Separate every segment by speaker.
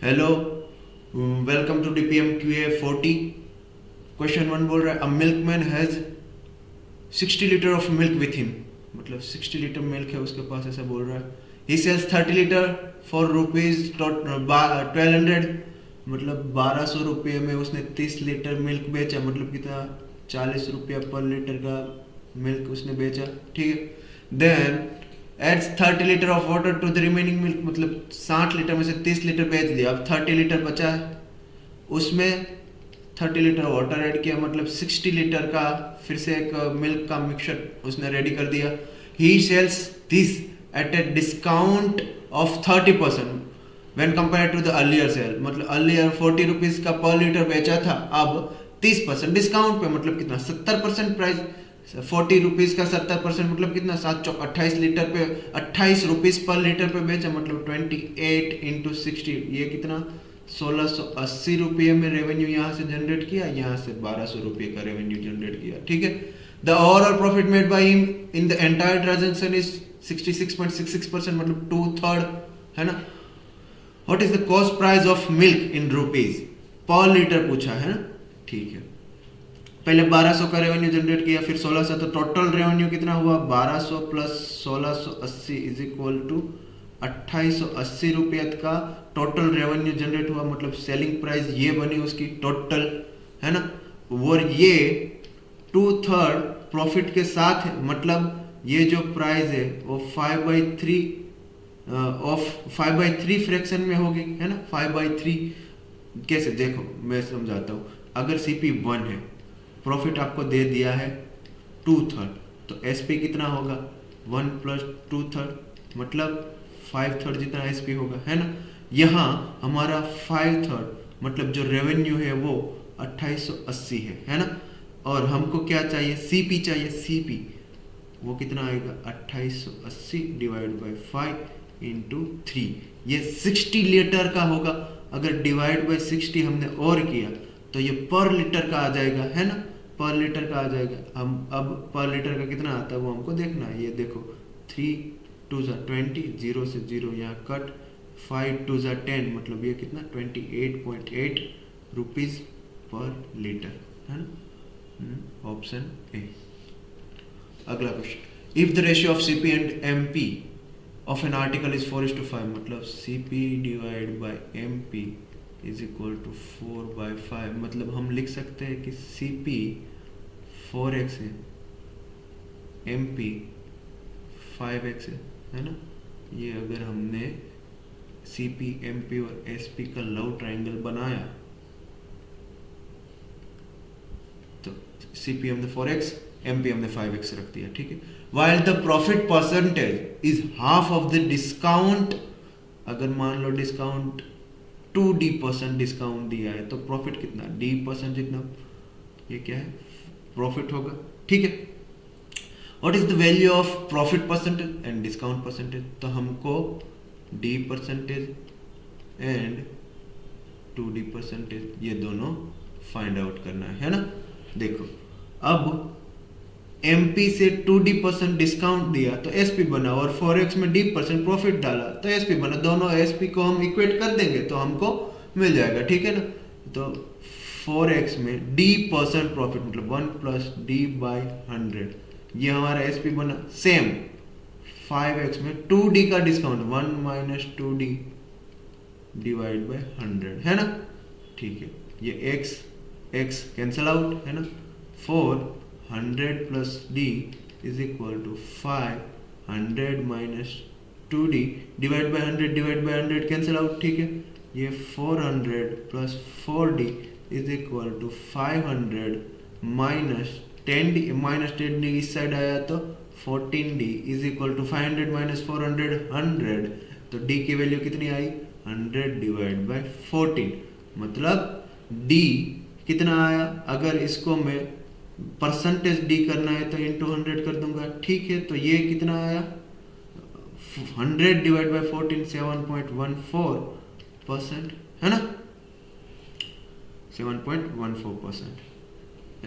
Speaker 1: Hello, welcome to DPM QA 40। Question 1 बोल रहा है, a milkman has 60 litre of milk with him. मतलब 60 litre milk है उसके पास, ऐसा बोल रहा है। ही सेल्स 30 लीटर फॉर रुपीज 1200। मतलब 1200 रुपये में उसने 30 लीटर मिल्क बेचा। मतलब कितना, 40 रुपया पर लीटर का मिल्क उसने बेचा। ठीक है। Then adds 30 litre of water to the remaining milk. मतलब 60 लीटर में से 30 लीटर बेच दिया, अब 30 लीटर बचा है, उसमें 30 लीटर वाटर ऐड किया, मतलब 60 लीटर का फिर से एक मिल्क का मिक्सचर उसने रेडी कर दिया। He sells this at a discount of 30% when compare to the earlier sale. मतलब अर्लियर 40 रुपीज का पर लीटर बेचा था, अब 30% डिस्काउंट पे, मतलब कितना, 70% प्राइस। 40 रुपीज का 70% मतलब कितना, 728 लीटर पे 28 रुपीज पर लीटर पे बेचा। मतलब 28 इंटू 60, ये कितना, 1680 रुपये में रेवेन्यू यहाँ से जनरेट किया, यहाँ से 1200 रुपये का रेवेन्यू जनरेट किया। ठीक है। The overall profit made by him in the entire transaction is 66.66%, मतलब 2/3 है ना। What is the cost price of milk in rupees per litre पूछा है ना। ठीक है, पहले 1200 का रेवेन्यू जनरेट किया, फिर 1600, तो टोटल रेवेन्यू कितना हुआ, 1200 प्लस 1680 इज इक्वल टू 2880 रुपये का टोटल रेवेन्यू जनरेट हुआ। मतलब सेलिंग प्राइस ये बनी उसकी टोटल, है ना। और ये 2/3 प्रॉफिट के साथ है। मतलब ये जो प्राइस है वो 5/3 फ्रैक्शन में होगी, है ना। 5/3 कैसे, देखो मैं समझाता हूँ। अगर सीपी 1 है, प्रॉफिट आपको दे दिया है 2/3, तो एसपी कितना होगा, 1 प्लस 2/3, मतलब 5/3 जितना एसपी होगा, है ना। यहाँ हमारा 5/3 मतलब जो रेवेन्यू है वो 2880 है ना। और हमको क्या चाहिए, सीपी चाहिए। सीपी वो कितना आएगा, 2880 डिवाइड बाई 5 इंटू 3, ये 60 लीटर का होगा। अगर डिवाइड बाई 60 हमने और किया तो ये पर लीटर का आ जाएगा, है ना। पर लीटर का आ जाएगा। हम अब पर लीटर का कितना आता है वो हमको देखना है। ये देखो, 3 2 20, 0 से 0 यहाँ कट, 5 2 10, मतलब ये कितना, 28.8 रुपीज पर लीटर, है ना। Option A. अगला question, if the ratio of CP and MP of an article is 4:5, मतलब CP divide by MP is equal to 4/5। मतलब हम लिख सकते हैं कि सीपी 4x है, एमपी 5x है ना। ये अगर हमने सीपी, एमपी और एसपी का लव ट्रायंगल बनाया तो सीपी हमने 4x, एमपी हमने 5x रख दिया। ठीक है। While the profit percentage is half of the discount. अगर मान लो डिस्काउंट 2D% डिस्काउंट दिया है तो प्रॉफिट कितना, D% जितना, ये क्या है, प्रॉफिट होगा। ठीक है। What is the value of profit percentage and discount percentage. तो हमको D% एंड 2D% ये दोनों फाइंड आउट करना है ना। देखो, अब एमपी से 2D% डिस्काउंट दिया तो एसपी बना, और 4x में D% प्रॉफिट डाला तो एसपी बना। दोनों एसपी को हम इक्वेट कर देंगे तो हमको मिल जाएगा। ठीक है ना। तो 4x में D% प्रॉफिट, मतलब 1 प्लस D/100, ये हमारा एसपी बना। सेम 5x में 2D का discount, 1 minus 2D divide by 100, है ना। ठीक है, ये x कैंसल आउट, है ना। 400 plus d is equal to 500 minus 2d divide by 100 cancel out. ठीक है, ये 400 plus 4d is equal to 500 minus 10d इस साइड आया तो 14d is equal to 500 minus 400 100। तो d की वैल्यू कितनी आई, 100 डिवाइड बाय 14, मतलब d कितना आया। अगर इसको मैं परसेंटेज डी करना है तो इंटू 100 कर दूंगा। ठीक है, तो ये कितना आया, 100 डिवाइड बाय 14, 7.14%, है ना। 7.14%,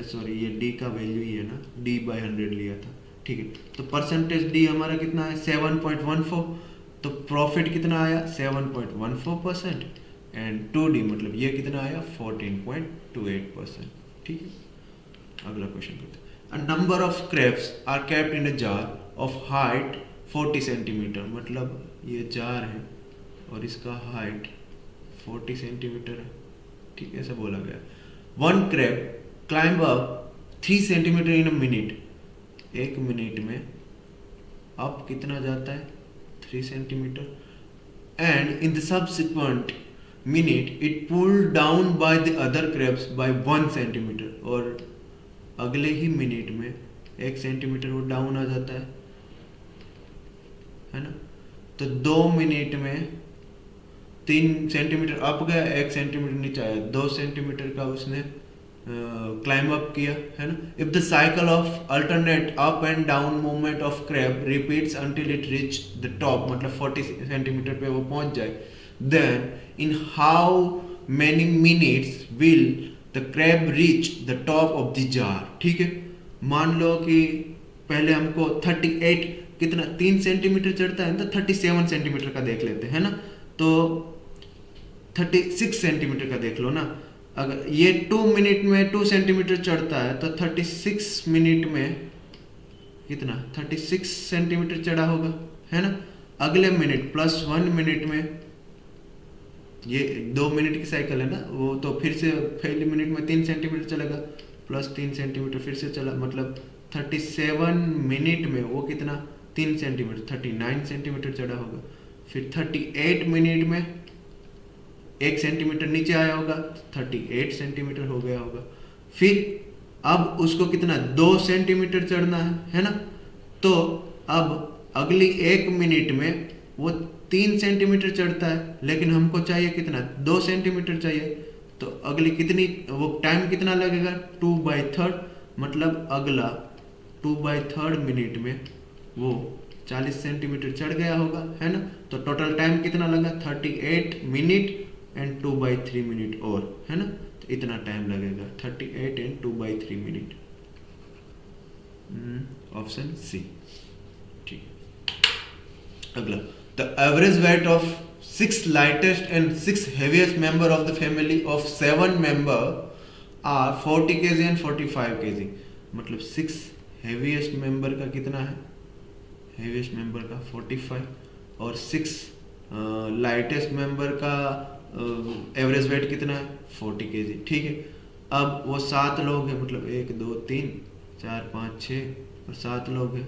Speaker 1: सॉरी ये डी का वैल्यू ही है ना, D/100 लिया था। ठीक है, तो परसेंटेज डी हमारा कितना है, 7.14। तो प्रॉफिट कितना आया, 7.14%। एंड 2D मतलब ये कितना आया 14.28%। ठीक है, अगला क्वेश्चन करते हैं। A number of crabs are kept in a jar of height 40 centimetre, मतलब ये जार है और इसका हाइट 40 सेंटीमीटर है। ठीक है, ऐसा बोला गया। One crab climb up 3 centimetre in a minute, 1 minute में अप कितना जाता है 3 centimetre, and in the subsequent minute it pull down by the other crabs by 1 centimetre, और अगले ही मिनट में 1 सेंटीमीटर वो डाउन आ जाता है ना। तो 2 मिनट में 3 सेंटीमीटर अप गया, 1 सेंटीमीटर नीचे आया, 2 सेंटीमीटर का उसने क्लाइंब अप किया, है ना। If the cycle of alternate up and down movement of crab repeats until it reach the top, मतलब 40 सेंटीमीटर पे वो पहुंच जाए, then in how many minutes will the crab reach the top of the jar. ठीक है, मान लो कि पहले हमको 38 कितना 3 सेंटीमीटर चढ़ता है, तो 37 सेंटीमीटर का देख लेते हैं ना, तो 36 सेंटीमीटर का देख लो ना। अगर ये 2 मिनट में 2 सेंटीमीटर चढ़ता है तो 36 मिनट में कितना 36 सेंटीमीटर चढ़ा होगा, है ना। अगले मिनट +1 मिनट में, ये 2 मिनट की साइकिल है ना, वो तो फिर से पहले मिनट में 3 सेंटीमीटर चलेगा, +3 सेंटीमीटर फिर से चला, मतलब 37 मिनट में वो कितना 3 सेंटीमीटर 39 सेंटीमीटर चढ़ा होगा। फिर 38 मिनट में 1 सेंटीमीटर नीचे आया होगा, 38 सेंटीमीटर हो गया होगा। फिर अब उसको कितना 2 सेंटीमीटर चढ़ना है ना। तो अब अगली 1 मिनट में वो 3 सेंटीमीटर चढ़ता है, लेकिन हमको चाहिए कितना 2 सेंटीमीटर चाहिए, तो अगली कितनी वो टाइम कितना लगेगा 2/3, मतलब अगला 2/3 मिनट में वो 40 सेंटीमीटर चढ़ गया होगा, है ना। तो टोटल टाइम कितना लगा 38 मिनट एंड 2/3 मिनट और, है ना। तो इतना टाइम लगेगा 38 एंड 2/3 मिनट, ऑप्शन सी। ठीक है, अगला the average weight of 6 lightest and 6 heaviest member of the family of 7 member are 40 kg and 45 kg, मतलब 6 हेवीएस्ट मेंबर का कितना है, हेवीएस्ट मेंबर का 45 और 6 लाइटेस्ट मेंबर का एवरेज वेट कितना है 40 kg। ठीक है, अब वो 7 लोग हैं, मतलब 1 2 3 4 5 6 और 7 लोग हैं,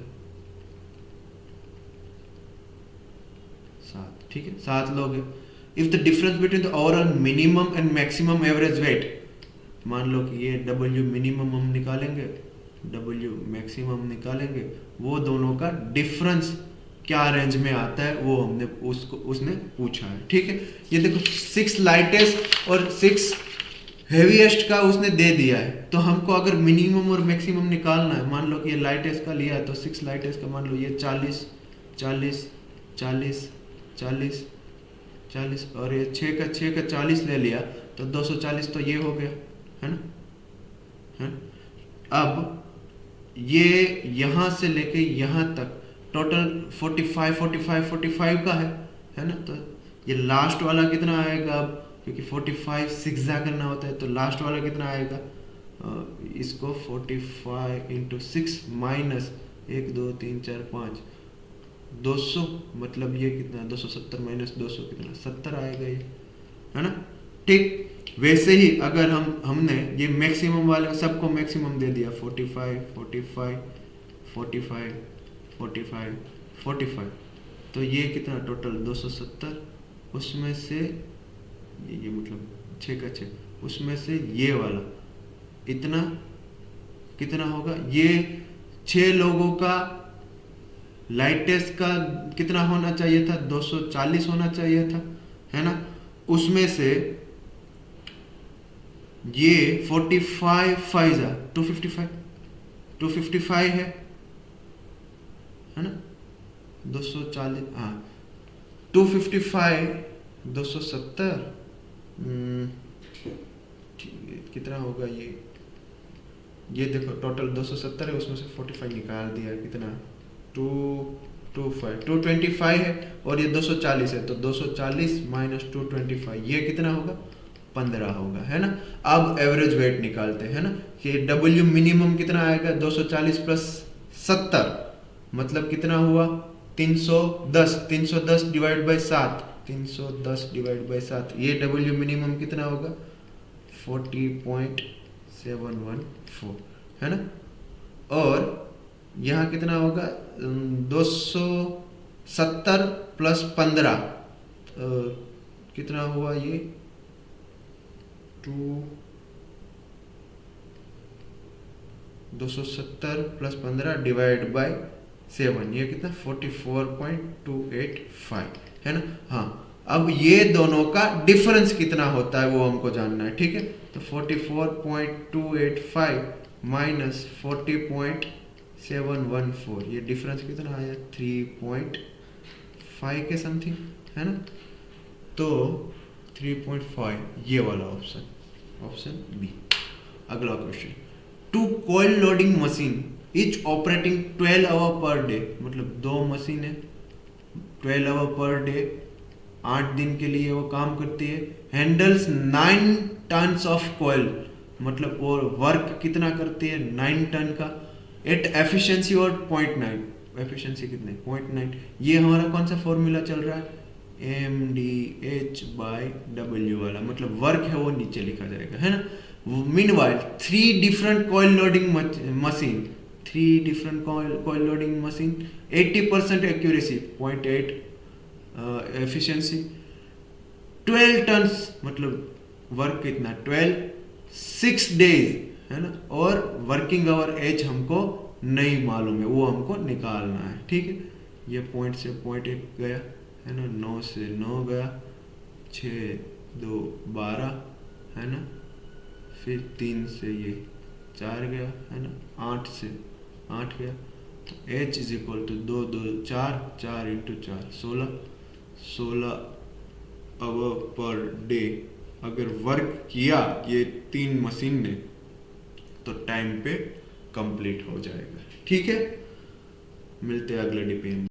Speaker 1: 7। ठीक है, 7 लोग हैं। If the difference between the overall minimum and maximum average weight, मान लो कि ये W मिनिमम हम निकालेंगे, W मैक्सिमम निकालेंगे, वो दोनों का डिफरेंस क्या रेंज में आता है वो हमने उसने पूछा है। ठीक है, ये देखो 6 लाइटेस्ट और 6 हेवीएस्ट का उसने दे दिया है, तो हमको अगर मिनिमम और मैक्सिमम निकालना है, मान लो कि ये लाइटेस्ट का लिया है, तो 6 लाइटेस्ट का मान लो ये 40 40 40 40 40 और ये 6 का 40 ले लिया, तो 240 तो ये हो गया, है ना, है। अब ये यहाँ से लेके यहाँ तक टोटल 45 का है ना। तो ये लास्ट वाला कितना आएगा, अब क्योंकि 45 सिक्जा करना होता है, तो लास्ट वाला कितना आएगा, इसको 45 × 6 माइनस 1 2 3 4 5 200, मतलब ये कितना 270 माइनस 200 कितना 70 आएगा ये, है ना। ठीक, वैसे ही अगर हमने ये मैक्सिमम वाले सबको मैक्सिमम दे दिया 45 45 45 45 45, तो ये कितना टोटल 270, उसमें से ये मतलब 6 का 6, उसमें से ये वाला इतना कितना होगा, ये 6 लोगों का लाइटेस्ट का कितना होना चाहिए था 240 होना चाहिए था, है ना। उसमें से ये 45 5 255 है ना, 240, हाँ 255 270 कितना होगा ये देखो टोटल 270 है, उसमें से 45 निकाल दिया, कितना 2 225 है और ये 240 है, तो 240 माइनस 225 ये कितना होगा? 15 होगा, है ना। अब एवरेज वेट निकालते हैं ना कि डब्ल्यू मिनिमम कितना आएगा? 240 प्लस 70 मतलब कितना हुआ? 310। 310 डिवाइड बाई 7, 310 डिवाइड बाई 7, ये डब्ल्यू मिनिमम कितना होगा? 40.714, है ना। और यहाँ कितना होगा? 270 प्लस 15 कितना हुआ? ये 270 प्लस 15 डिवाइड बाय 7, ये कितना? 44.285, है ना। हाँ, अब ये दोनों का डिफरेंस कितना होता है वो हमको जानना है, ठीक है। तो 44.285 माइनस 40.714, ये डिफरेंस कितना आया? 3.5 के समथिंग, है ना। तो 3.5 ये वाला ऑप्शन, ऑप्शन बी। अगला question, 2 coil loading machine each operating 12 hour per day, मतलब 2 मशीन है 12 आवर पर डे, 8 दिन के लिए वो काम करती है। हैंडल्स 9 टन्स ऑफ कॉइल, मतलब वो वर्क कितना करती है? 9 टन का, एट एफिशिएंसी और 0.9, एफिशिएंसी कितने? 0.9। ये हमारा कौन सा फॉर्मूला चल रहा है? MDH/W वाला, मतलब वर्क है वो नीचे लिखा जाएगा, है ना। Meanwhile, 3 different coil loading machine, 3 different coil loading machine, 80% accuracy, 0.8 efficiency, 12 tons, मतलब वर्क कितना? 12, 6 days, है ना। और वर्किंग आवर एज हमको नहीं मालूम है, वो हमको निकालना है, ठीक है। ये पॉइंट से 0.1 गया, है ना, 9 से 9 गया, 6, 2, 12, है ना, फिर 3 से ये 4 गया, है ना, 8 से 8 गया, तो H is equal to 2, 2, 4, 4 into 4, 16 hour per day अगर वर्क किया ये 3 मशीन ने तो टाइम पे कंप्लीट हो जाएगा, ठीक है। मिलते हैं अगले डीपीएम।